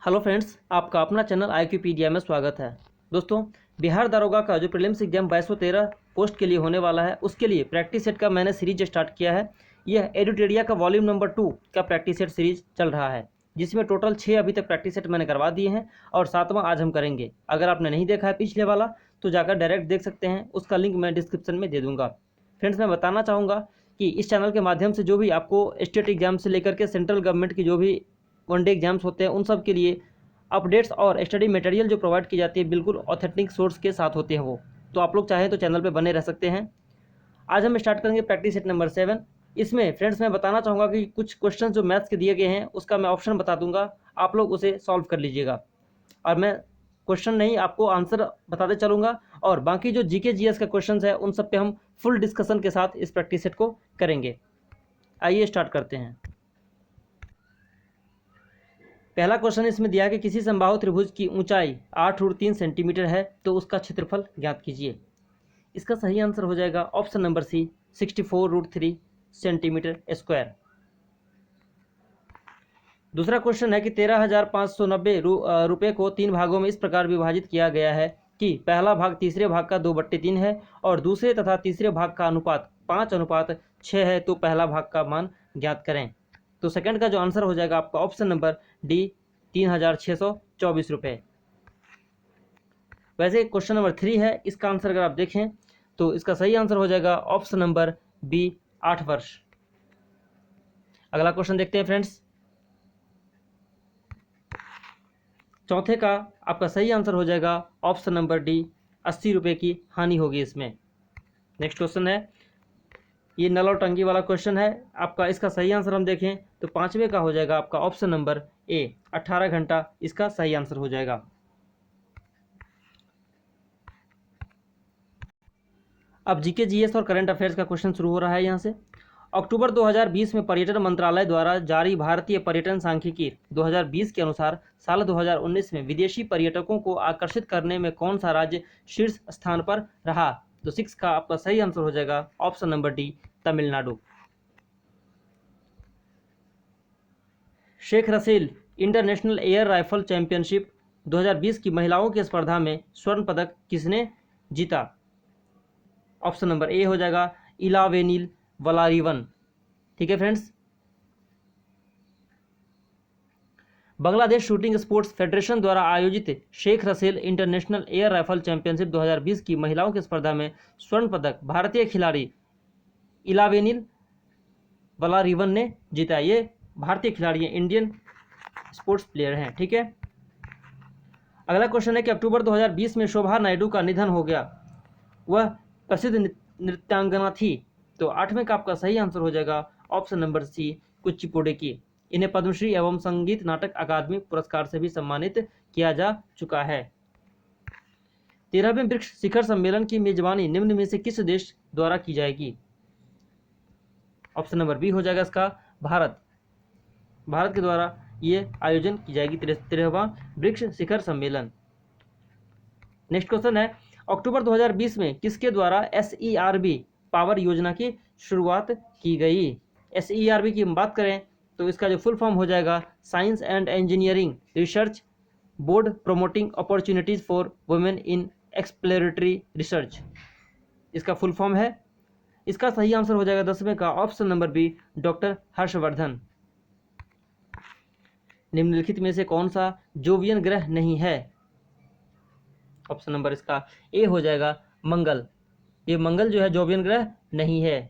Hello friends, आपका अपना channel IQpedia में स्वागत है। दोस्तों, बिहार दारोगा का जो प्रीलिम्स एग्जाम 2213 पोस्ट के लिए होने वाला है, उसके लिए प्रैक्टिस सेट का मैंने सीरीज स्टार्ट किया है। यह एडुटेरिया का वॉल्यूम नंबर 2 का प्रैक्टिस सेट सीरीज चल रहा है, जिसमें टोटल 6 अभी तक प्रैक्टिस सेट मैंने करवा दिए हैं और 7वां आज हम करेंगे। अगर आपने नहीं देखा है पिछले वाला तो जाकर डायरेक्ट देख सकते हैं, उसका लिंक मैं डिस्क्रिप्शन में दे दूँगा। फ्रेंड्स, मैं बताना चाहूँगा कि इस चैनल के माध्यम से जो भी आपको स्टेट एग्जाम से लेकर के सेंट्रल गवर्नमेंट की जो भी वनडे एग्जाम्स होते हैं, उन सब के लिए अपडेट्स और स्टडी मटेरियल जो प्रोवाइड की जाती है बिल्कुल ऑथेंटिक सोर्स के साथ होते हैं वो। तो आप लोग चाहें तो चैनल पे बने रह सकते हैं। आज हम स्टार्ट करेंगे प्रैक्टिस सेट नंबर 7। इसमें फ्रेंड्स मैं बताना चाहूँगा कि कुछ क्वेश्चन जो मैथ्स के दिए गए हैं उसका मैं ऑप्शन बता दूंगा, आप लोग उसे सॉल्व कर लीजिएगा और मैं क्वेश्चन नहीं आपको आंसर बताते चलूँगा। और बाकी जो जीके जीएस का क्वेश्चन है उन सब पे हम फुल डिस्कशन के साथ इस प्रैक्टिस सेट को करेंगे। आइए स्टार्ट करते हैं। पहला क्वेश्चन इसमें दिया है कि किसी समबाहु त्रिभुज की ऊंचाई 8√3 सेंटीमीटर है तो उसका क्षेत्रफल ज्ञात कीजिए। इसका सही आंसर हो जाएगा option number C, 64√3 centimetre square. दूसरा क्वेश्चन है कि 13,590 रुपये को 3 भागों में इस प्रकार विभाजित किया गया है कि पहला भाग तीसरे भाग का 2/3 है और दूसरे तथा तीसरे भाग का अनुपात 5:6 है, तो पहला भाग का मान ज्ञात करें। तो सेकंड का जो आंसर हो जाएगा आपका ऑप्शन नंबर डी, 3,624 रुपये। वैसे क्वेश्चन नंबर 3 है, इसका आंसर अगर आप देखें तो इसका सही आंसर हो जाएगा ऑप्शन नंबर बी, 8 वर्ष। अगला क्वेश्चन देखते हैं फ्रेंड्स। चौथे का आपका सही आंसर हो जाएगा ऑप्शन नंबर डी, 80 रुपये की हानि होगी इसमें। नेक्स्ट क्वेश्चन है, ये नल और टंकी वाला क्वेश्चन है आपका। इसका सही आंसर हम देखें तो 5वें का हो जाएगा आपका ऑप्शन नंबर ए, 18 घंटा इसका सही आंसर हो जाएगा। अब जीके जीएस और करंट अफेयर्स का क्वेश्चन शुरू हो रहा है यहाँ से। अक्टूबर 2020 में पर्यटन मंत्रालय द्वारा जारी भारतीय पर्यटन सांख्यिकी 2020 के अनुसार साल 2019 में विदेशी पर्यटकों को आकर्षित करने में कौन सा राज्य शीर्ष स्थान पर रहा। तो 6 का आपका सही आंसर हो जाएगा option number D, Tamil Nadu. Sheikh Russel international air rifle championship 2020 की महिलाओं की स्पर्धा में स्वर्ण पदक किसने जीता। ऑप्शन नंबर ए हो जाएगा इलावेनिल वलारिवन। ठीक है friends. Bangladesh shooting sports federation द्वारा आयोजित Sheikh Russel international air rifle championship 2020 की महिलाओं की स्पर्धा में स्वर्ण पदक भारतीय खिलाड़ी इलावेनिल वलारिवन ने जीता। ये भारतीय खिलाड़ी हैं, इंडियन स्पोर्ट्स प्लेयर हैं। ठीक है। अगला क्वेश्चन है कि अक्टूबर 2020 में शोभा नायडू का निधन हो गया, वह प्रसिद्ध नृत्यांगना थी। तो 8वें का आपका सही आंसर हो जाएगा ऑप्शन नंबर सी, कुचिपुड़ी की। इन्हें पद्मश्री एवं संगीत नाटक अकादमी पुरस्कार से भी सम्मानित किया जा चुका है। 13वें ब्रिक्स शिखर सम्मेलन की मेजबानी निम्न में से किस देश द्वारा की जाएगी। ऑप्शन नंबर बी हो जाएगा इसका भारत। भारत के द्वारा ये आयोजन की जाएगी 13वां ब्रिक्स शिखर सम्मेलन। नेक्स्ट क्वेश्चन है, अक्टूबर 2020 में किसके द्वारा SERB पावर योजना की शुरुआत की गई। SERB की हम बात करें तो इसका जो फुल फॉर्म हो जाएगा science and engineering research board promoting opportunities for women in exploratory research, इसका फुल फॉर्म है। इसका सही आंसर हो जाएगा 10वें का option number B, doctor Harsh Vardhan. निम्नलिखित में से कौन सा जोवियन ग्रह नहीं है। ऑप्शन नंबर इसका ए हो जाएगा मंगल। ये मंगल जो है जोवियन ग्रह नहीं है।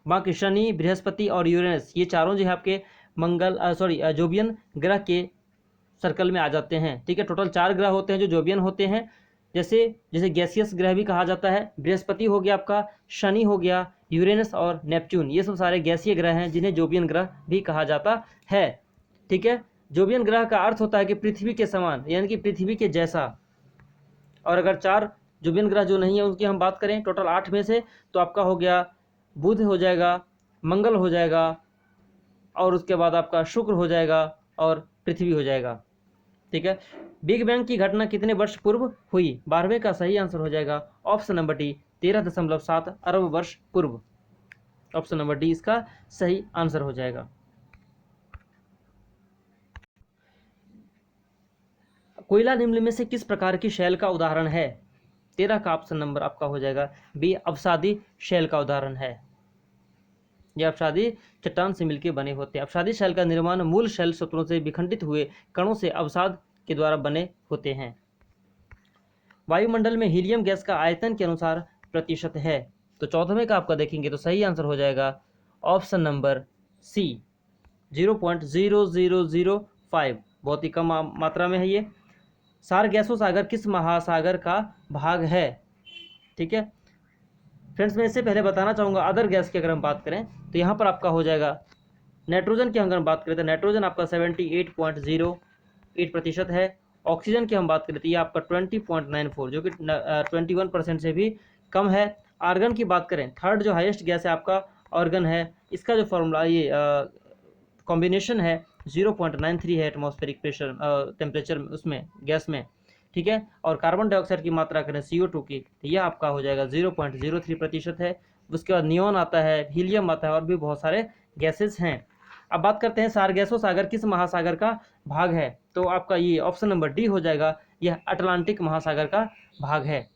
बाकी शनि, बृहस्पति और यूरेनस ये चारों जो है आपके मंगल जोवियन ग्रह के सर्कल में आ जाते हैं। ठीक है। टोटल 4 ग्रह होते हैं जो जोवियन होते हैं, जैसे गैसियस ग्रह भी कहा जाता है। बृहस्पति हो गया आपका, शनि हो गया, यूरेनस और नेपच्यून, ये सब सारे गैसीय ग्रह हैं जिन्हें जोवियन ग्रह भी कहा जाता है। ठीक है। जोवियन ग्रह का अर्थ होता है कि पृथ्वी के समान, यानी कि पृथ्वी के जैसा। और अगर 4 जोवियन ग्रह जो नहीं है उनकी हम बात करें टोटल 8 में से, तो आपका हो गया बुध हो जाएगा, मंगल हो जाएगा और उसके बाद आपका शुक्र हो जाएगा और पृथ्वी हो जाएगा। ठीक है। बिग बैंग की घटना कितने वर्ष पूर्व हुई। 12वें का सही आंसर हो जाएगा ऑप्शन नंबर डी, 13.7 अरब वर्ष पूर्व। ऑप्शन नंबर डी इसका सही आंसर हो जाएगा। कोयला निम्न में से किस प्रकार की शैल का उदाहरण है? 13 का ऑप्शन नंबर आपका हो जाएगा बी, अवसादी शैल का उदाहरण है। यह अवसादी चट्टान से मिलकर बने होते हैं। अवसादी शैल का निर्माण मूल शैल सत्रों से विखंडित हुए कणों से अवसाद के द्वारा बने होते हैं। वायुमंडल में हीलियम गैस का आयतन के अनुसार प्रतिशत है, तो 14वें का आपका देखेंगे तो सही आंसर हो जाएगा ऑप्शन नंबर सी, 0.0005, बहुत ही कम मात्रा में है ये। सारगैसो सागर किस महासागर का भाग है? ठीक है फ्रेंड्स, मैं इससे पहले बताना चाहूँगा अदर गैस की अगर हम बात करें तो यहाँ पर आपका हो जाएगा नाइट्रोजन की अगर हम बात करें तो नाइट्रोजन आपका 78.08% है। ऑक्सीजन की हम बात करें तो ये आपका 20.94, जो कि 21% से भी कम है। आर्गन की बात करें, थर्ड जो हाईएस्ट गैस है आपका आर्गन है, इसका जो फॉर्मूला ये कॉम्बिनेशन है 0.93 है एटमॉस्फेरिक प्रेशर टेम्परेचर उसमें गैस में, ठीक है। और कार्बन डाइऑक्साइड की मात्रा करें CO2 की तो यह आपका हो जाएगा 0.03% है। उसके बाद नियोन आता है, हीलियम आता है और भी बहुत सारे गैसेस हैं। अब बात करते हैं सारगैसो सागर किस महासागर का भाग है, तो आपका ये ऑप्शन नंबर डी हो जाएगा, यह अटलांटिक महासागर का भाग है।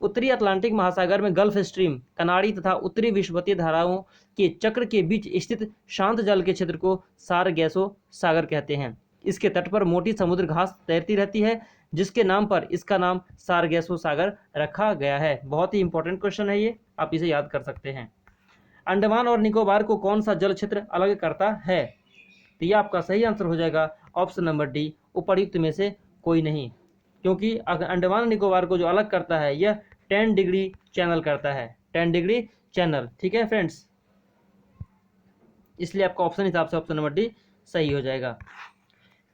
उत्तरी अटलांटिक महासागर में गल्फ स्ट्रीम, कनाडी तथा उत्तरी विषुवतीय धाराओं के चक्र के बीच स्थित शांत जल के क्षेत्र को सारगैसो सागर कहते हैं। इसके तट पर मोटी समुद्र घास तैरती रहती है, जिसके नाम पर इसका नाम सारगैसो सागर रखा गया है। बहुत ही इंपॉर्टेंट क्वेश्चन है ये, आप इसे याद कर सकते हैं। अंडमान और निकोबार को कौन सा जल क्षेत्र अलग करता है? तो यह आपका सही आंसर हो जाएगा ऑप्शन नंबर डी, उपर्युक्त में से कोई नहीं, क्योंकि अगर अंडमान निकोबार को जो अलग करता है यह 10 डिग्री चैनल करता है, 10 डिग्री चैनल, ठीक है फ्रेंड्स। इसलिए आपका ऑप्शन हिसाब से ऑप्शन नंबर डी सही हो जाएगा।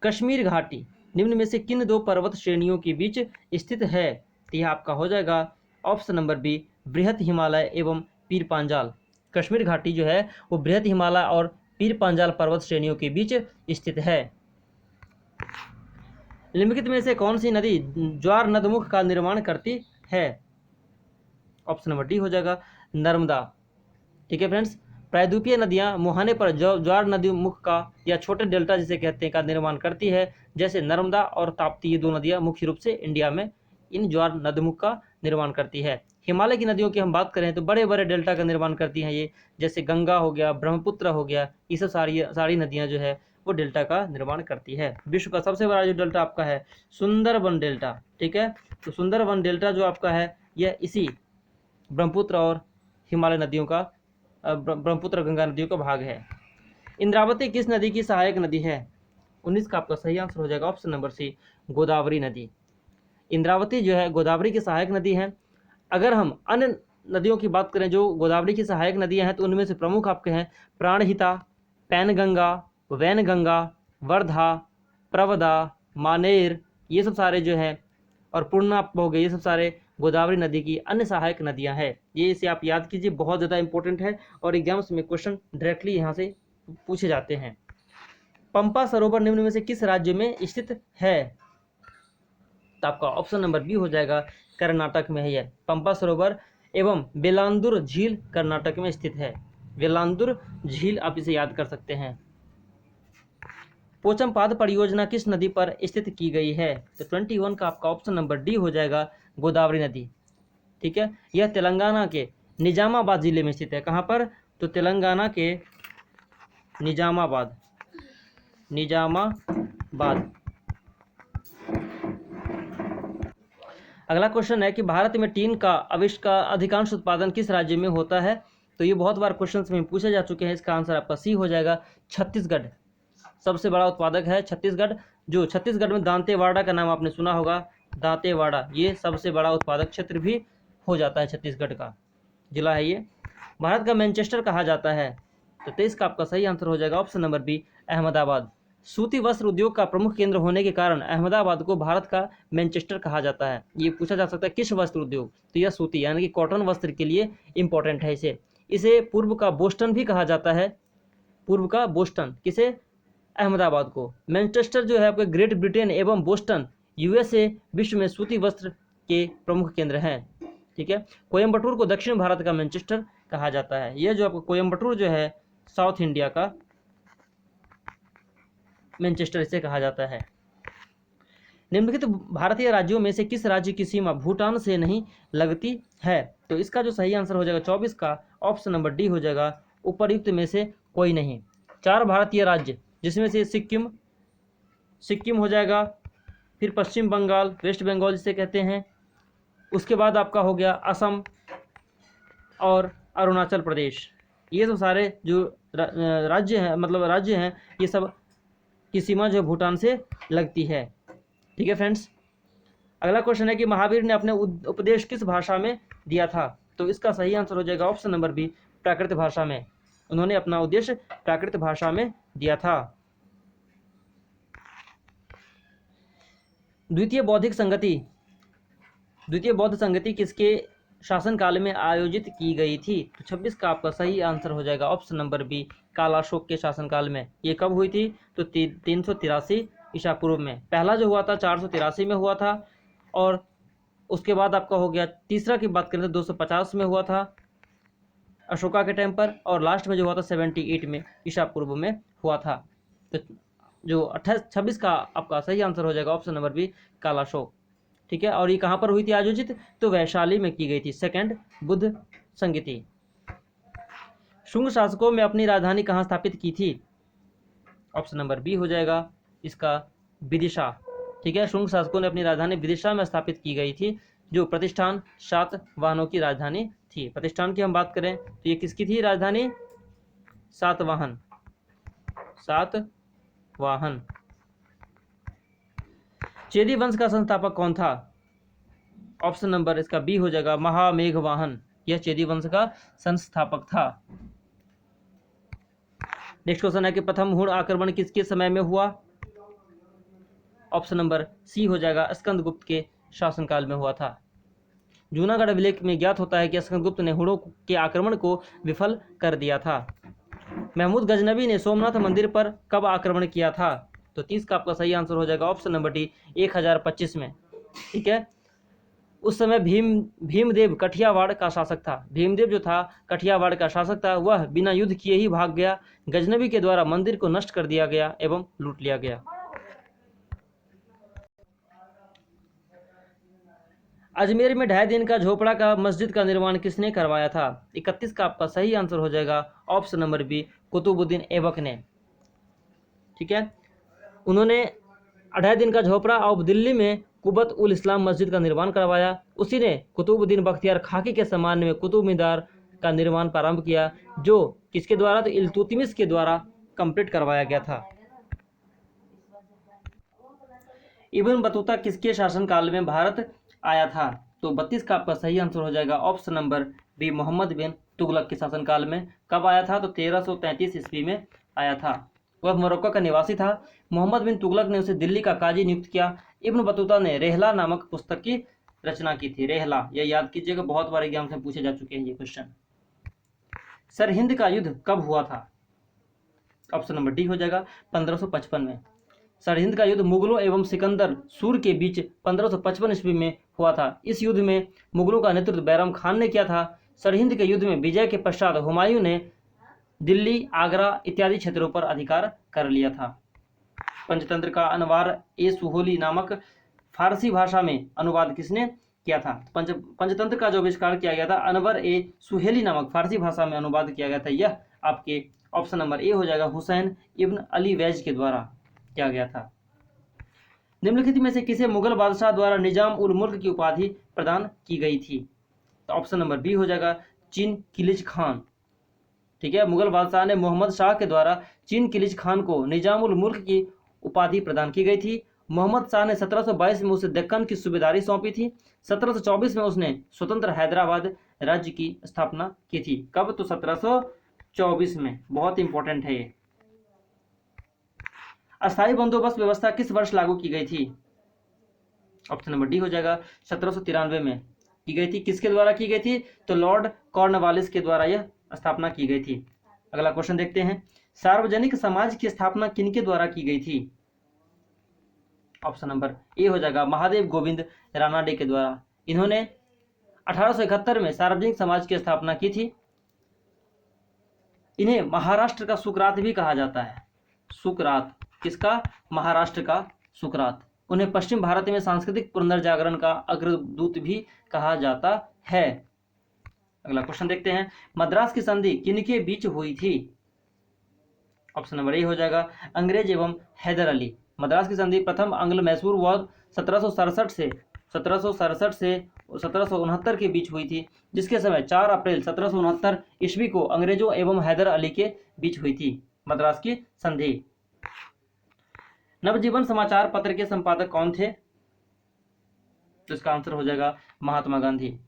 कश्मीर घाटी निम्न में से किन दो पर्वत श्रेणियों के बीच स्थित है? तो यह आपका हो जाएगा ऑप्शन नंबर बी, बृहत हिमालय एवं पीर पांजाल। कश्मीर घाटी जो है वो बृहत हिमालय और पीर पांजाल पर्वत श्रेणियों के बीच स्थित है। निम्नलिखित में से कौन सी नदी ज्वार नदमुख का निर्माण करती है? ऑप्शन नंबर डी हो जाएगा नर्मदा, ठीक है फ्रेंड्स। प्रायद्वीपीय नदियां मुहाने पर ज्वार नदी मुख का या छोटे डेल्टा जिसे कहते हैं का निर्माण करती है, जैसे नर्मदा और ताप्ती, ये दो नदियां मुख्य रूप से इंडिया में इन ज्वार नदमुख का निर्माण करती है। हिमालय की नदियों की हम बात करें तो बड़े बड़े डेल्टा का निर्माण करती हैं ये, जैसे गंगा हो गया, ब्रह्मपुत्र हो गया, ये सब सारी नदियां जो है वो डेल्टा का निर्माण करती है। विश्व का सबसे बड़ा जो डेल्टा आपका है सुंदरबन डेल्टा, ठीक है। तो सुंदरबन डेल्टा जो आपका है यह इसी ब्रह्मपुत्र और हिमालय नदियों का, ब्रह्मपुत्र गंगा नदियों का भाग है। इंद्रावती किस नदी की सहायक नदी है? 19 का आपका सही आंसर हो जाएगा ऑप्शन नंबर सी, गोदावरी नदी। इंद्रावती जो है गोदावरी की सहायक नदी है। अगर हम अन्य नदियों की बात करें जो गोदावरी की सहायक नदियां हैं तो उनमें से प्रमुख आपके हैं प्राणहिता, पैनगंगा, वैनगंगा, वर्धा, प्रवदा, मानेर, ये सब सारे जो हैं, और पूर्णा हो गए, ये सब सारे गोदावरी नदी की अन्य सहायक नदियां हैं। ये इसे आप याद कीजिए, बहुत ज़्यादा इंपॉर्टेंट है और एग्जाम्स में क्वेश्चन डायरेक्टली यहाँ से पूछे जाते हैं। पंपा सरोवर निम्न में से किस राज्य में स्थित है? तो आपका ऑप्शन नंबर बी हो जाएगा, कर्नाटक में है यह पंपा सरोवर एवं वेलांदुर झील कर्नाटक में स्थित है। वेलांदुर झील आप इसे याद कर सकते हैं। पोचमपाद परियोजना किस नदी पर स्थित की गई है? तो 21 का आपका ऑप्शन नंबर डी हो जाएगा, गोदावरी नदी, ठीक है। यह तेलंगाना के निजामाबाद जिले में स्थित है। कहाँ पर? तो तेलंगाना के निजामाबाद। अगला क्वेश्चन है कि भारत में टीन का अधिकांश उत्पादन किस राज्य में होता है? तो ये बहुत बार क्वेश्चंस में पूछे जा चुके हैं। इसका आंसर आपका सी हो जाएगा, छत्तीसगढ़ सबसे बड़ा उत्पादक है छत्तीसगढ़। जो छत्तीसगढ़ में दांतेवाड़ा का नाम आपने सुना होगा, दांतेवाड़ा ये सबसे बड़ा उत्पादक क्षेत्र भी हो जाता है, छत्तीसगढ़ का जिला है ये। भारत का मैनचेस्टर कहा जाता है, तो 23 का आपका सही आंसर हो जाएगा ऑप्शन नंबर बी, अहमदाबाद। सूती वस्त्र उद्योग का प्रमुख केंद्र होने के कारण अहमदाबाद को भारत का मैनचेस्टर कहा जाता है। ये पूछा जा सकता है किस वस्त्र उद्योग, तो यह सूती यानी कि कॉटन वस्त्र के लिए इंपॉर्टेंट है। इसे पूर्व का बोस्टन भी कहा जाता है, पूर्व का बोस्टन, किसे? अहमदाबाद को। मैनचेस्टर जो है आपके ग्रेट ब्रिटेन एवं बोस्टन USA विश्व में सूती वस्त्र के प्रमुख केंद्र हैं, ठीक है। कोयम्बटूर को दक्षिण भारत का मैनचेस्टर कहा जाता है। यह जो आपको कोयम्बटूर जो है साउथ इंडिया का मैनचेस्टर इसे कहा जाता है। निम्नलिखित भारतीय राज्यों में से किस राज्य की सीमा भूटान से नहीं लगती है? तो इसका जो सही आंसर हो जाएगा 24 का ऑप्शन नंबर डी हो जाएगा, उपर्युक्त में से कोई नहीं। 4 भारतीय राज्य जिसमें से सिक्किम हो जाएगा, फिर पश्चिम बंगाल, वेस्ट बंगाल जिसे कहते हैं, उसके बाद आपका हो गया असम और अरुणाचल प्रदेश। ये सब सारे जो राज्य हैं, मतलब राज्य हैं, ये सब की सीमा जो भूटान से लगती है। ठीक है फ्रेंड्स, अगला क्वेश्चन है कि महावीर ने अपने उपदेश किस भाषा में दिया था? तो इसका सही आंसर हो जाएगा ऑप्शन नंबर बी, प्राकृत भाषा में। उन्होंने अपना उद्देश्य प्राकृत भाषा में दिया था। द्वितीय बौद्ध संगति किसके शासनकाल में आयोजित की गई थी? तो 26 का आपका सही आंसर हो जाएगा ऑप्शन नंबर बी, कालाशोक के शासनकाल में। ये कब हुई थी? तो 383 ईसा पूर्व में। पहला जो हुआ था 483 में हुआ था, और उसके बाद आपका हो गया तीसरा की बात करें तो 250 में हुआ था अशोका के टाइम पर, और लास्ट में जो हुआ था 78 में ईसा पूर्व में हुआ था। तो जो 26 का आपका सही आंसर हो जाएगा ऑप्शन नंबर बी, कालाशोक। ठीक है, और ये कहाँ पर हुई थी आयोजित? तो वैशाली में की गई थी, सेकंड बुद्ध संगति। शुंग शासकों में अपनी राजधानी कहाँ स्थापित की थी? ऑप्शन नंबर बी हो जाएगा इसका, विदिशा। ठीक है, शुंग शासकों ने अपनी राजधानी विदिशा में स्थापित की गई थी, जो प्रतिष्ठान सातवाहनों की राजधानी थी। प्रतिष्ठान की हम बात करें तो ये किसकी थी राजधानी? सातवाहन। चेदी वंश का संस्थापक कौन था? ऑप्शन नंबर इसका बी हो जाएगा, महामेघवाहन। यह चेदी वंश का संस्थापक था। नेक्स्ट क्वेश्चन है कि प्रथम हुण आक्रमण किसके समय में हुआ? ऑप्शन नंबर सी हो जाएगा, स्कंदगुप्त के शासनकाल में हुआ था। जूनागढ़ अभिलेख में ज्ञात होता है कि स्कंदगुप्त ने हुणों के आक्रमण को विफल कर दिया था। महमूद गजनबी ने सोमनाथ मंदिर पर कब आक्रमण किया था? तो 30 का आपका सही आंसर हो जाएगा ऑप्शन नंबर डी, 1025 में। ठीक है, उस समय भीमदेव कठियावाड़ का शासक था। भीमदेव जो था कठियावाड़ का शासक था, वह बिना युद्ध किए ही भाग गया। गजनबी के द्वारा मंदिर को नष्ट कर दिया गया एवं लूट लिया गया। अजमेर में 2.5 दिन का झोपड़ा का मस्जिद का निर्माण किसने करवाया था? 31 का आपका सही आंसर हो जाएगा option number B, Qutubuddin Aibak ने। ठीक है, उन्होंने 2.5 दिन का झोपड़ा और दिल्ली में कुबत उल इस्लाम मस्जिद का निर्माण करवाया। उसी ने कुतुबुद्दीन बख्तियार खाकी के सम्मान में कुतुब मीनार का निर्माण प्रारंभ किया, जो किसके द्वारा? तो इल्तुतमिश के द्वारा कंप्लीट करवाया गया था। इब्न बतूता किसके शासनकाल में भारत आया था? तो 32 का आपका सही आंसर हो जाएगा ऑप्शन नंबर बी, मोहम्मद बिन तुगलक के शासनकाल में। कब आया था? तो 1333 ईस्वी में आया था। वह मोरक्को का निवासी था। मोहम्मद बिन तुगलक ने उसे दिल्ली का काजी नियुक्त किया। इब्न बतूता ने रेहला नामक पुस्तक की रचना की थी। रेहला, यह याद कीजिएगा, बहुत बार एग्जाम से पूछे जा चुके हैं ये क्वेश्चन। सरहिंद का युद्ध कब हुआ था? ऑप्शन नंबर डी हो जाएगा 1555 में। सरहिंद का युद्ध मुगलों एवं सिकंदर सूर के बीच 1555 ईस्वी में हुआ था। इस युद्ध में मुगलों का नेतृत्व बैरम खान ने किया था। सरहिंद के युद्ध में विजय के पश्चात हुमायूं ने दिल्ली, आगरा इत्यादि क्षेत्रों पर अधिकार कर लिया था। पंचतंत्र का अनवार ए सुहोली नामक फारसी भाषा में अनुवाद किसने किया था? पंचतंत्र का जो आविष्कार किया गया था, अनवर ए सुहेली नामक फारसी भाषा में अनुवाद किया गया था। यह आपके ऑप्शन नंबर ए हो जाएगा, हुसैन इब्न अली वैज के द्वारा किया गया था। निम्नलिखित में से किसे मुगल बादशाह द्वारा निजाम उल मुल्क की उपाधि प्रदान की गई थी? तो ऑप्शन नंबर बी हो जाएगा, चीन किलिच खान। ठीक है, मुगल बादशाह ने मोहम्मद शाह के द्वारा चीन किलिच खान को निजाम उल मुल्क की उपाधि प्रदान की गई थी। मोहम्मद शाह ने 1722 में उसे दक्कन की सूबेदारी सौंपी थी। 1724 में उसने स्वतंत्र हैदराबाद राज्य की स्थापना की थी। कब? तो 1724 में। बहुत इंपॉर्टेंट है ये। अस्थायी बंदोबस्त व्यवस्था किस वर्ष लागू की गई थी? ऑप्शन नंबर डी हो जाएगा, 1793 में की गई थी। किसके द्वारा की गई थी? तो लॉर्ड कॉर्नवालिस के द्वारा यह स्थापना की गई थी। अगला क्वेश्चन देखते हैं, सार्वजनिक समाज की स्थापना किनके द्वारा की गई थी? ऑप्शन नंबर ए हो जाएगा, महादेव गोविंद रानाडे के द्वारा। इन्होंने 1871 में सार्वजनिक समाज की स्थापना की थी। इन्हें महाराष्ट्र का सुकरात भी कहा जाता है। सुकरात, किसका? महाराष्ट्र का सुकरात। उन्हें पश्चिम भारत में सांस्कृतिक पुनर्जागरण का अग्रदूत भी कहा जाता है। अगला क्वेश्चन देखते हैं, मद्रास की संधि किनके बीच हुई थी? ऑप्शन नंबर ए हो जाएगा अंग्रेज एवं हैदर अली। मद्रास की संधि प्रथम आंग्ल मैसूर वॉर 1767 से 1769 के बीच हुई थी, जिसके समय 4 अप्रैल 1769 ईस्वी को अंग्रेजों एवं हैदर अली के बीच हुई थी मद्रास की संधि। नवजीवन समाचार पत्र के संपादक कौन थे? तो इसका आंसर हो जाएगा महात्मा गांधी।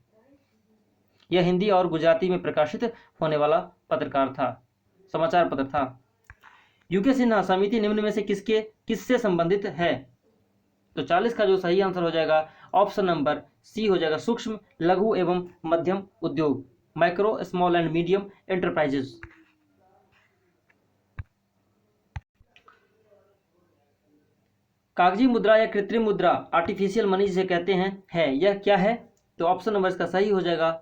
यह हिंदी और गुजराती में प्रकाशित होने वाला पत्रकार था, समाचार पत्र था। यूके सिन्हा समिति निम्न में से किससे संबंधित है? तो 40 का जो सही आंसर हो जाएगा ऑप्शन नंबर सी हो जाएगा, सूक्ष्म लघु एवं मध्यम उद्योग, micro small and medium enterprises. कागजी मुद्रा या कृत्रिम मुद्रा, आर्टिफिशियल मनी जिसे कहते हैं, यह क्या है? तो ऑप्शन नंबर इसका सही हो जाएगा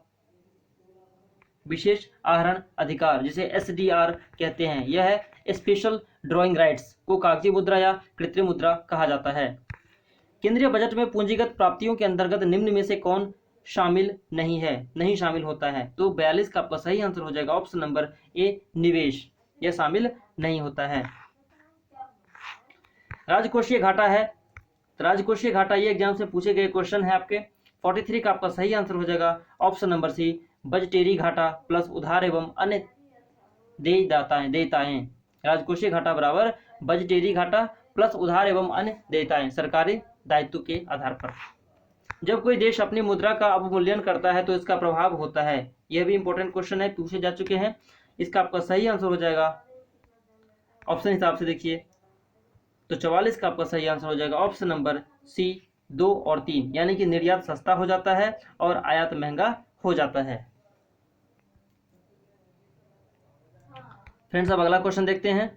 विशेष आहरण अधिकार, जिसे SDR कहते हैं। यह है स्पेशल ड्राइंग राइट्स को कागजी मुद्रा या कृत्रिम मुद्रा कहा जाता है। केंद्रीय बजट में पूंजीगत प्राप्तियों के अंतर्गत निम्न में से कौन शामिल नहीं शामिल होता है? तो 42 का आपका सही आंसर हो जाएगा ऑप्शन नंबर ए निवेश, यह शामिल नहीं होता है। राजकोषीय घाटा है, राजकोषीय घाटा ये एग्जाम से पूछे गए क्वेश्चन है आपके। 43 का आपका सही आंसर हो जाएगा ऑप्शन नंबर सी बजटेरी घाटा प्लस उधार एवं अन्य देयताएं। राजकोषीय घाटा बराबर बजटेरी घाटा प्लस उधार एवं अन्य देयताएं सरकारी दायित्व के आधार पर। जब कोई देश अपनी मुद्रा का अवमूल्यन करता है तो इसका प्रभाव होता है। यह भी इंपॉर्टेंट क्वेश्चन है, पूछे जा चुके हैं। इसका आपका सही आंसर हो जाएगा ऑप्शन हिसाब से देखिए तो 44 का आपका सही आंसर हो जाएगा ऑप्शन नंबर सी 2 और 3, यानी कि निर्यात सस्ता हो जाता है और आयात महंगा हो जाता है। फ्रेंड्स अब अगला क्वेश्चन देखते हैं,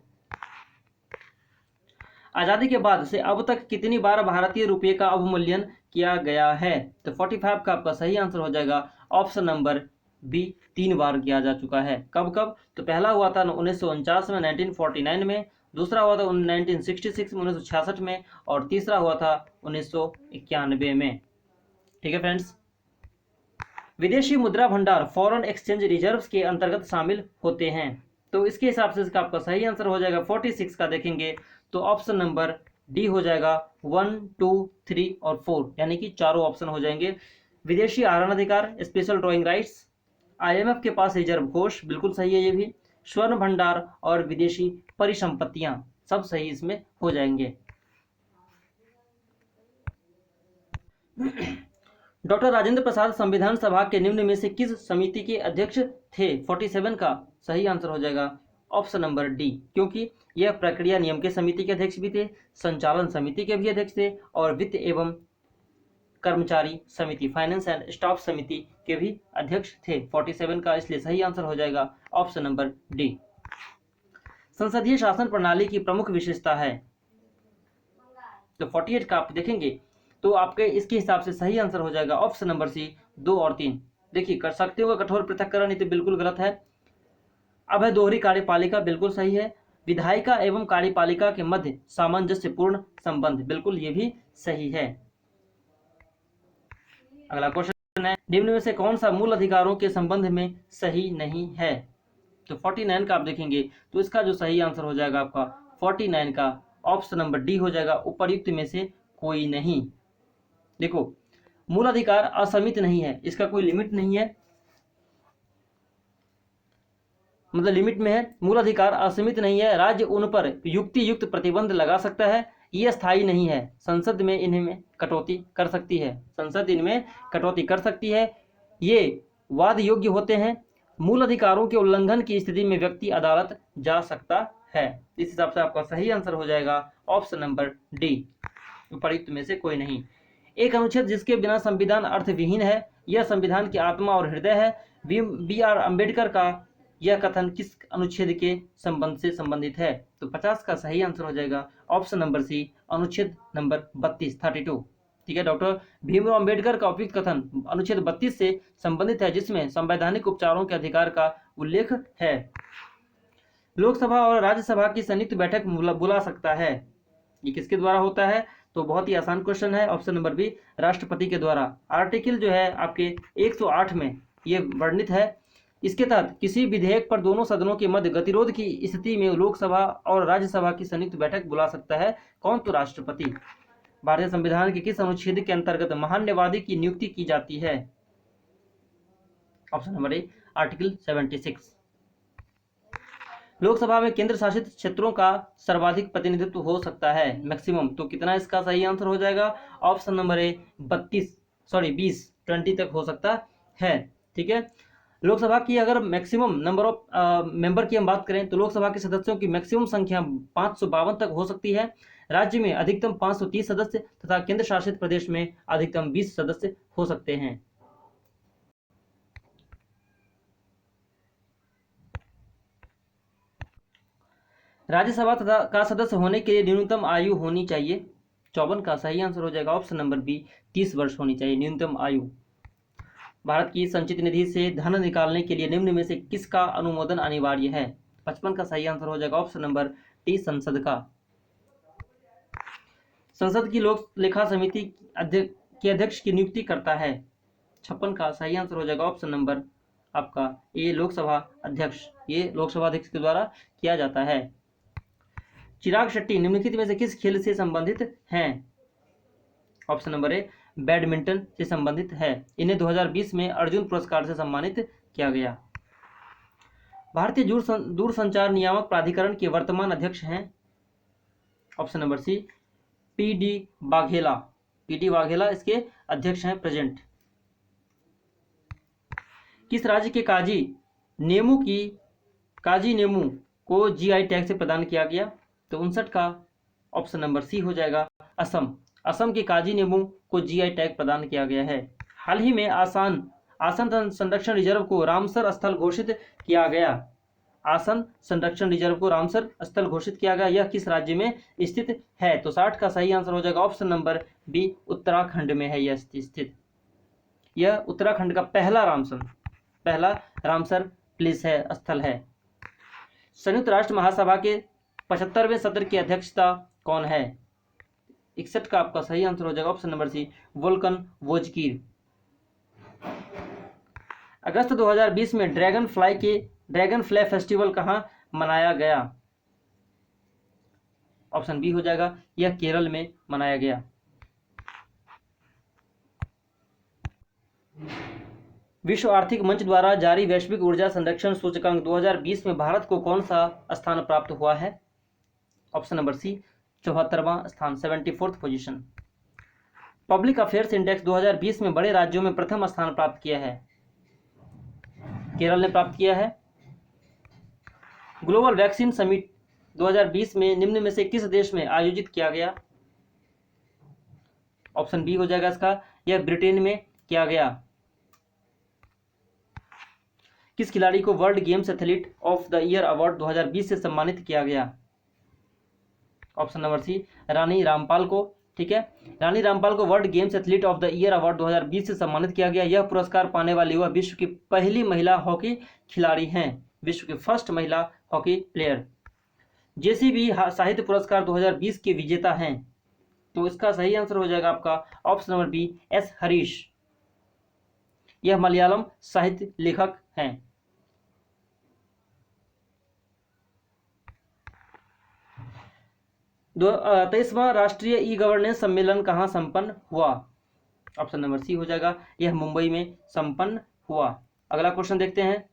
आजादी के बाद से अब तक कितनी बार भारतीय रुपये का अवमूल्यन किया गया है? तो 45 का आपका सही आंसर हो जाएगा ऑप्शन नंबर बी 3 बार किया जा चुका है। कब कब? तो पहला हुआ था 1949 में 1949 में, दूसरा हुआ था 1966 में 1966 में, और तीसरा हुआ था 1991 में। ठीक है फ्रेंड्स, विदेशी मुद्रा भंडार फॉरेन एक्सचेंज रिजर्व्स के अंतर्गत शामिल होते हैं। तो इसके हिसाब से इसका आपका सही आंसर हो जाएगा 46 का देखेंगे तो ऑप्शन नंबर डी हो जाएगा 1, 2, 3 और 4, यानी कि चारों ऑप्शन हो जाएंगे। विदेशी आहरण अधिकार, स्पेशल ड्रॉइंग राइट्स, IMF के पास रिजर्व कोष, बिल्कुल सही है ये भी, स्वर्ण भंडार और विदेशी परिसंपत्तियां, सब सही इसमें हो जाएंगे। डॉक्टर राजेंद्र प्रसाद संविधान सभा के निम्न में से किस समिति के अध्यक्ष थे? 47 का सही आंसर हो जाएगा ऑप्शन नंबर डी, क्योंकि यह प्रक्रिया नियम के समिति के अध्यक्ष भी थे, संचालन समिति के भी अध्यक्ष थे और वित्त एवं कर्मचारी समिति, फाइनेंस एंड स्टाफ समिति के भी अध्यक्ष थे। 47 का इसलिए सही आंसर हो जाएगा ऑप्शन नंबर डी। संसदीय शासन प्रणाली की प्रमुख विशेषता है, तो 48 का आप देखेंगे तो आपके इसके हिसाब से सही आंसर हो जाएगा ऑप्शन नंबर सी 2 और 3। देखिए, कर सकते हो कठोर पृथक्करण, ये तो बिल्कुल गलत है। अब है दोहरी कार्यपालिका, बिल्कुल सही है। विधायिका एवं कार्यपालिका के मध्य सामंजस्यपूर्ण संबंध, बिल्कुल ये भी सही है। अगला क्वेश्चन है, निम्न में से कौन सा मूल अधिकारों के संबंध में सही नहीं है? तो 49 का आप देखेंगे तो इसका जो सही आंसर हो जाएगा आपका 49 का ऑप्शन नंबर डी हो जाएगा, उपर्युक्त में से कोई नहीं। देखो, मूल अधिकार असीमित नहीं है, इसका कोई लिमिट नहीं है, मतलब लिमिट में है। मूल अधिकार असीमित नहीं है, राज्य उन पर युक्ति युक्त प्रतिबंध लगा सकता है, ये स्थायी नहीं है, संसद में इनमें कटौती कर सकती है, संसद इनमें कटौती कर सकती है, ये वाद योग्य होते हैं, मूल अधिकारों के उल्लंघन की स्थिति में व्यक्ति अदालत जा सकता है। इस हिसाब से आपका सही आंसर हो जाएगा ऑप्शन नंबर डी, उपर्युक्त में से कोई नहीं। एक अनुच्छेद जिसके बिना संविधान अर्थविहीन है, यह संविधान की आत्मा और हृदय है। BR अम्बेडकर का यह कथन किस अनुच्छेद के संबंध से संबंधित है? तो 50 का सही आंसर हो जाएगा ऑप्शन नंबर सी, अनुच्छेद नंबर 32। ठीक है, डॉक्टर भीमराव अम्बेडकर का उपयुक्त कथन अनुच्छेद 32 से संबंधित है, जिसमें संवैधानिक उपचारों के अधिकार का उल्लेख है। लोकसभा और राज्यसभा की संयुक्त बैठक बुला सकता है, ये किसके द्वारा होता है? तो बहुत ही आसान क्वेश्चन है। ऑप्शन नंबर बी, राष्ट्रपति के द्वारा। आर्टिकल जो है आपके 108 में ये वर्णित है। इसके तहत किसी विधेयक पर दोनों सदनों के मध्य गतिरोध की स्थिति में लोकसभा और राज्यसभा की संयुक्त बैठक बुला सकता है कौन? तो राष्ट्रपति। भारतीय संविधान के किस अनुच्छेद के अंतर्गत महान न्यायवादी की नियुक्ति की जाती है? Option number A, article 76। Lok Sabha में केंद्र शासित क्षेत्रों का सर्वाधिक प्रतिनिधित्व हो सकता है, मैक्सिमम, तो कितना इसका सही आंसर हो जाएगा? ऑप्शन नंबर ए, 20 तक हो सकता है। ठीक है, लोकसभा की अगर मैक्सिमम नंबर ऑफ मेंबर की हम बात करें तो लोकसभा के सदस्यों की मैक्सिमम संख्या 552 तक हो सकती है। राज्य में अधिकतम 530 सदस्य तथा केंद्र शासित प्रदेश में अधिकतम 20 सदस्य हो सकते हैं। राज्यसभा तथा का सदस्य होने के लिए न्यूनतम आयु होनी चाहिए 54 का सही आंसर हो जाएगा। ऑप्शन नंबर बी, 30 वर्ष होनी चाहिए न्यूनतम आयु। भारत की संचित निधि से धन निकालने के लिए निम्न में से किसका अनुमोदन अनिवार्य है? 55 का सही आंसर हो जाएगा। ऑप्शन नंबर टी, संसद का। संसद की लोक लेखा समिति के अध्यक्ष की नियुक्ति करता है। 56 का सही आंसर हो जाएगा। ऑप्शन नंबर आपका ए, लोकसभा अध्यक्ष। ये लोकसभा अध्यक्ष के द्वारा किया जाता है। चिराग शेट्टी निम्नलिखित में से किस खेल से संबंधित हैं? ऑप्शन नंबर ए, बैडमिंटन से संबंधित है। इन्हें 2020 में अर्जुन पुरस्कार से सम्मानित किया गया। भारतीय दूरसंचार नियामक प्राधिकरण के वर्तमान अध्यक्ष हैं? Option number C, P D. Vaghela. P D. Vaghela इसके अध्यक्ष हैं प्रेजेंट। किस राज्य के काजी नेमू को जीआई टैग से प्रदान किया गया? तो 59 का ऑप्शन नंबर सी हो जाएगा, असम। असम के काजी नेमू को जीआई टैग प्रदान किया गया है। हाल ही में आसन संरक्षण रिजर्व को रामसर स्थल घोषित किया गया। आसन संरक्षण रिजर्व को रामसर स्थल घोषित किया गया, यह किस राज्य में स्थित है? तो 60 का सही आंसर हो जाएगा। ऑप्शन नंबर बी, उत्तराखंड में है यह स्थित। यह उत्तराखंड का पहला रामसर प्लेस है, स्थल है। संयुक्त राष्ट्र महासभा के 75वें सत्र की अध्यक्षता कौन है? 61 का आपका सही आंसर हो जाएगा। ऑप्शन नंबर सी, वोल्कन वोजकीर। अगस्त 2020 में ड्रैगन फ्लाई फेस्टिवल कहां मनाया गया? ऑप्शन बी हो जाएगा, यह केरल में मनाया गया। विश्व आर्थिक मंच द्वारा जारी वैश्विक ऊर्जा संरक्षण सूचकांक 2020 में भारत को कौन सा स्थान प्राप्त हुआ है? ऑप्शन नंबर सी, 74वां स्थान, 74th position. Public affairs index 2020 में बड़े राज्यों में प्रथम स्थान प्राप्त किया है। केरल ने प्राप्त किया है। ग्लोबल वैक्सीन समिट 2020 में निम्न में से किस देश में आयोजित किया गया? ऑप्शन बी हो जाएगा इसका, यह ब्रिटेन में किया गया। किस खिलाड़ी को world games athlete of the year award 2020 से सम्मानित किया गया? ऑप्शन नंबर सी, रानी रामपाल को। ठीक है, रानी रामपाल को world games athlete of the year award 2020 से सम्मानित किया गया। यह पुरस्कार पाने वाली वह विश्व की पहली महिला हॉकी खिलाड़ी हैं, विश्व की फर्स्ट महिला हॉकी प्लेयर। जेसीबी साहित्य पुरस्कार 2020 के विजेता हैं, तो इसका सही आंसर हो जाएगा आपका option number B, S Harish. यह मलयालम साहित्य लेखक हैं। तेईसवां राष्ट्रीय ई गवर्नेंस सम्मेलन कहाँ संपन्न हुआ? ऑप्शन नंबर सी हो जाएगा, यह मुंबई में संपन्न हुआ। अगला क्वेश्चन देखते हैं।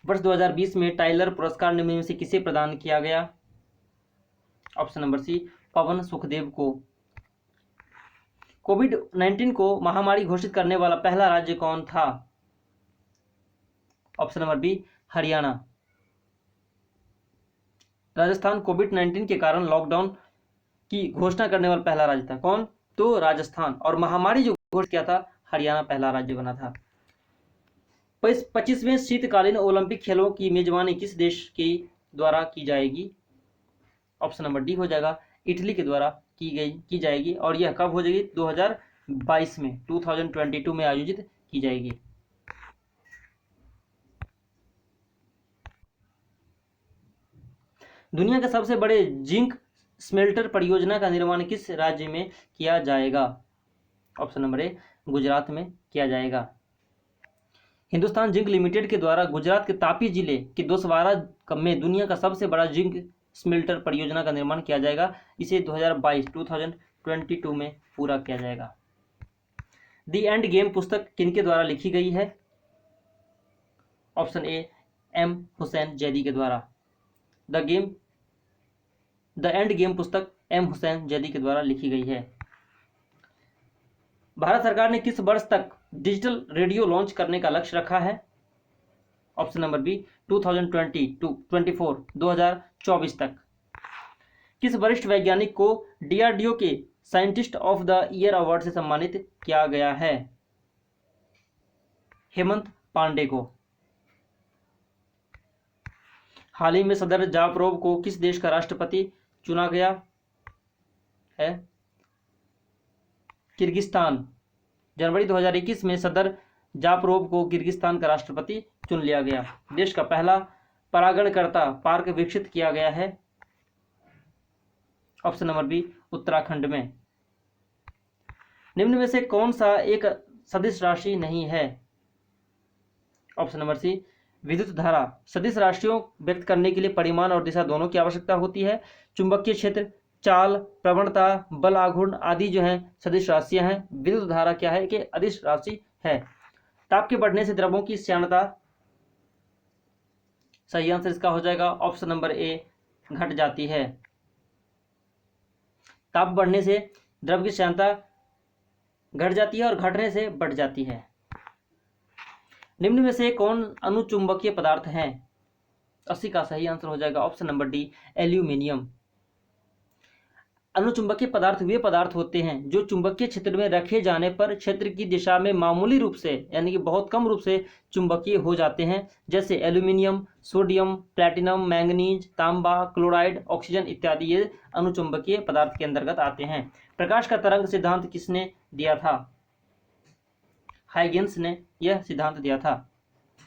वर्ष 2020 में टाइलर पुरस्कार निम्न में से किसे प्रदान किया गया? ऑप्शन नंबर सी, पवन सुखदेव को। कोविड-19 को महामारी घोषित करने वाला पहला राज्य कौन था? Option number B, Haryana. Rajasthan COVID के कारण लॉकडाउन की घोषणा करने वाला पहला राज्य था। कौन? तो राजस्थान। और महामारी जो घोषित किया था, हरियाणा पहला राज्य बना था। 25वें शीतकालीन ओलंपिक खेलों की मेजबानी किस देश के द्वारा की जाएगी? ऑप्शन नंबर डी हो जाएगा, इटली के द्वारा की जाएगी। और यह कब हो जाएगी? 2022 में, 2022 में आयोजित की जाएगी। दुनिया के सबसे बड़े जिंक स्मेल्टर परियोजना का निर्माण किस राज्य में किया जाएगा? ऑप्शन नंबर ए, गुजरात में किया जाएगा। हिंदुस्तान जिंक लिमिटेड के द्वारा गुजरात के तापी जिले के दोसवारा में दुनिया का सबसे बड़ा जिंक स्मेल्टर परियोजना का निर्माण किया जाएगा। इसे 2022 में पूरा किया जाएगा। द एंड गेम पुस्तक किनके द्वारा लिखी गई है? Option A, M Hussain Zaidi के द्वारा। द एंड गेम पुस्तक एम हुसैन जैदी के द्वारा लिखी गई है। भारत सरकार ने किस वर्ष तक डिजिटल रेडियो लॉन्च करने का लक्ष्य रखा है? ऑप्शन नंबर बी, 2024 तक। किस वरिष्ठ वैज्ञानिक को डीआरडीओ के scientist of the year award से सम्मानित किया गया है? हेमंत पांडे को। हाल ही में सदर जापरोव को किस देश का राष्ट्रपति चुना गया है? किर्गिस्तान। जनवरी 2021 में सदर जापरोव को किर्गिस्तान का राष्ट्रपति चुन लिया गया। देश का पहला परागणकर्ता पार्क विकसित किया गया है? ऑप्शन नंबर बी, उत्तराखंड में। निम्न में से कौन सा एक सदिश राशि नहीं है? ऑप्शन नंबर सी, विद्युत धारा। सदिश राशियों व्यक्त करने के लिए परिमाण और दिशा दोनों की आवश्यकता होती है। चुंबकीय क्षेत्र, चाल, प्रवणता, बल आघूर्ण आदि जो है सदिश राशियां हैं। विद्युत धारा क्या है कि अदिश राशि है। ताप के बढ़ने से द्रवों की श्यानता, सही आंसर इसका हो जाएगा ऑप्शन नंबर ए, घट जाती है। ताप बढ़ने से द्रव की श्यानता घट जाती है और घटने से बढ़ जाती है। निम्न में से कौन अनुचुंबकीय पदार्थ है? 80 का सही आंसर हो जाएगा ऑप्शन नंबर डी, एल्यूमिनियम। अनुचुंबकीय पदार्थ वे पदार्थ होते हैं जो चुंबकीय क्षेत्र में रखे जाने पर क्षेत्र की दिशा में मामूली रूप से यानी कि बहुत कम रूप से चुंबकीय हो जाते हैं, जैसे एल्यूमिनियम, सोडियम, प्लैटिनम, मैंगनीज, तांबा, क्लोराइड, ऑक्सीजन इत्यादि ये अनुचुंबकीय पदार्थ के अंतर्गत आते हैं। प्रकाश का तरंग सिद्धांत किसने दिया था? हाइगेंस ने यह सिद्धांत दिया था।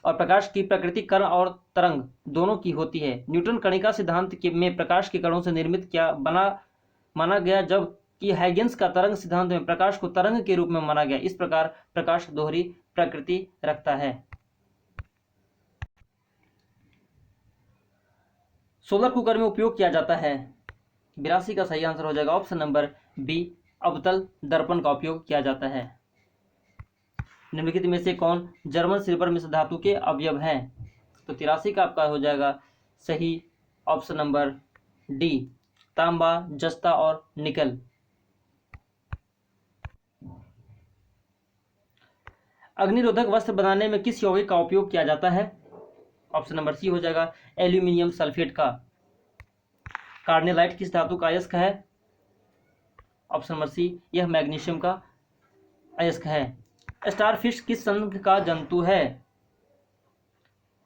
और प्रकाश की प्रकृति कण और तरंग दोनों की होती है। न्यूटन कणिका सिद्धांत में प्रकाश के कणों से निर्मित क्या माना गया, जबकि हाइगेंस का तरंग सिद्धांत में प्रकाश को तरंग के रूप में माना गया। इस प्रकार प्रकाश दोहरी प्रकृति रखता है। सोलर कुकर में उपयोग किया जाता है? 82 का सही आंसर हो जाएगा ऑप्शन नंबर बी, अवतल दर्पण का उपयोग किया जाता है। निम्नलिखित में से कौन जर्मन सिल्वर मिश्र धातु के अवयव हैं? तो 83 का आपका हो जाएगा सही ऑप्शन नंबर डी, तांबा, जस्ता और निकल। अग्निरोधक वस्त्र बनाने में किस यौगिक का उपयोग किया जाता है? ऑप्शन नंबर सी हो जाएगा एल्यूमिनियम सल्फेट का। कार्नेलाइट किस धातु का अयस्क है? ऑप्शन नंबर सी, यह मैग्नीशियम का अयस्क है। स्टारफिश किस संघ का जंतु है?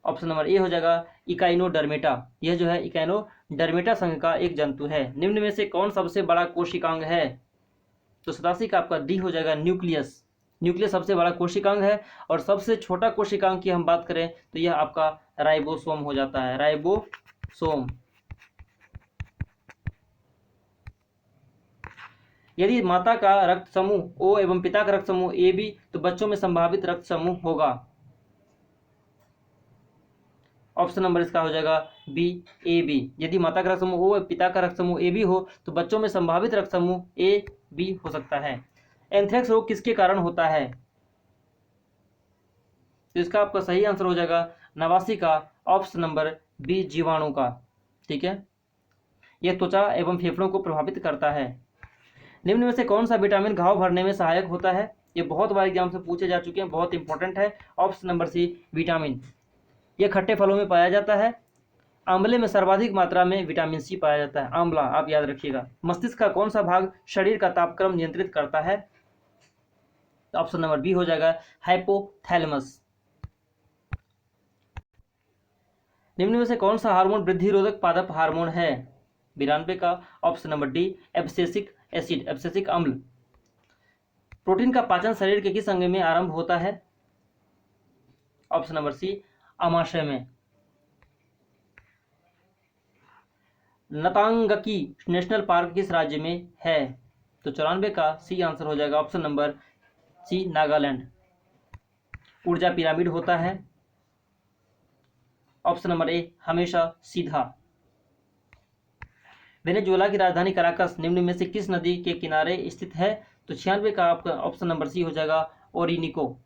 ऑप्शन नंबर ए हो जाएगा इकाइनोडर्मेटा। यह जो है इकाइनोडर्मेटा संघ का एक जंतु है। निम्न में से कौन सबसे बड़ा कोशिकांग है? तो 87 का आपका डी हो जाएगा न्यूक्लियस। न्यूक्लियस सबसे बड़ा कोशिकांग है। और सबसे छोटा कोशिकांग की हम बात करें तो यह आपका राइबोसोम हो जाता है, राइबोसोम। यदि माता का रक्त समूह ओ एवं पिता का रक्त समूह ए बी तो बच्चों में संभावित रक्त समूह होगा। ऑप्शन नंबर इसका हो जाएगा बी, ए बी। यदि माता का रक्त समूह ओ पिता का रक्त समूह ए बी हो तो बच्चों में संभावित रक्त समूह ए बी हो सकता है। एंथ्रेक्स रोग किसके कारण होता है? तो इसका आपका सही आंसर हो जाएगा 89 का ऑप्शन नंबर बी, जीवाणु का। ठीक है, यह त्वचा एवं फेफड़ों को प्रभावित करता है। निम्न में से कौन सा विटामिन घाव भरने में सहायक होता है? ये बहुत बार एग्जाम से पूछे जा चुके हैं, बहुत इंपॉर्टेंट है। Option number C, vitamin. यह खट्टे फलों में पाया जाता है। आंवले में सर्वाधिक मात्रा में विटामिन सी पाया जाता है, आंवला, आप याद रखिएगा। मस्तिष्क का कौन सा भाग शरीर का तापक्रम नियंत्रित करता है? ऑप्शन नंबर बी हो जाएगा हाइपोथैलेमस। निम्न में से कौन सा हार्मोन वृद्धि रोधक पादप हार्मोन है? 92 का option number D, abscisic acid, abscisic अम्ल। प्रोटीन का पाचन शरीर के किस अंग में आरंभ होता है? ऑप्शन नंबर सी, आमाशय में। नतांगकी नेशनल पार्क किस राज्य में है? तो 94 का सी आंसर हो जाएगा, ऑप्शन नंबर सी नागालैंड। ऊर्जा पिरामिड होता है, ऑप्शन नंबर ए हमेशा सीधा। वेनेजुएला की राजधानी कराकस निम्न में से किस नदी के किनारे स्थित है? तो 96 का आपका ऑप्शन नंबर सी हो जाएगा, ओरिनिको।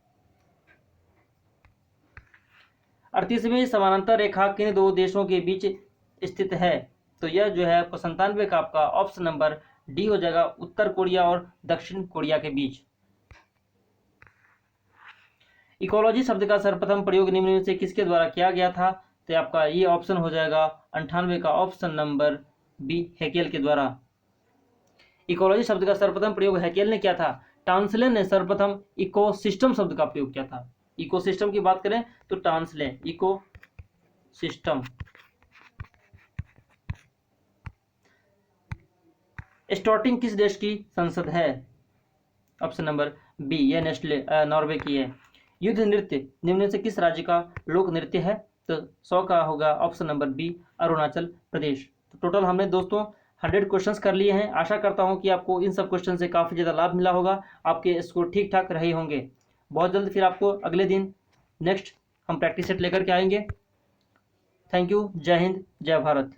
38वीं समानांतर रेखा किन दो देशों के बीच स्थित है? तो यह जो है 97 का आपका ऑप्शन नंबर डी हो जाएगा, उत्तर कोरिया और दक्षिण कोरिया के बीच। इकोलॉजी शब्द का सर्वप्रथम प्रयोग निम्न में से किसके द्वारा किया गया था? तो आपका ये ऑप्शन हो जाएगा 98 का ऑप्शन नंबर बी, हैकेल के द्वारा। इकोलॉजी शब्द का सर्वप्रथम प्रयोग हैकेल ने किया था। टांसले ने सर्वप्रथम इकोसिस्टम शब्द का प्रयोग किया था। इकोसिस्टम की बात करें तो टांसले इकोसिस्टम। स्टॉर्टिंग किस देश की संसद है? ऑप्शन नंबर बी, यह नेस्ले नॉर्वे की है। युद्ध नृत्य निम्न से किस राज्य का लोक नृत्य है? तो 100 का होगा option number B, Arunachal Pradesh. तो टोटल हमने दोस्तों 100 क्वेश्चंस कर लिए हैं। आशा करता हूं कि आपको इन सब क्वेश्चन से काफ़ी ज़्यादा लाभ मिला होगा, आपके स्कोर ठीक ठाक रहे होंगे। बहुत जल्द फिर आपको अगले दिन नेक्स्ट हम प्रैक्टिस सेट लेकर के आएंगे। Thank you. जय हिंद, जय भारत।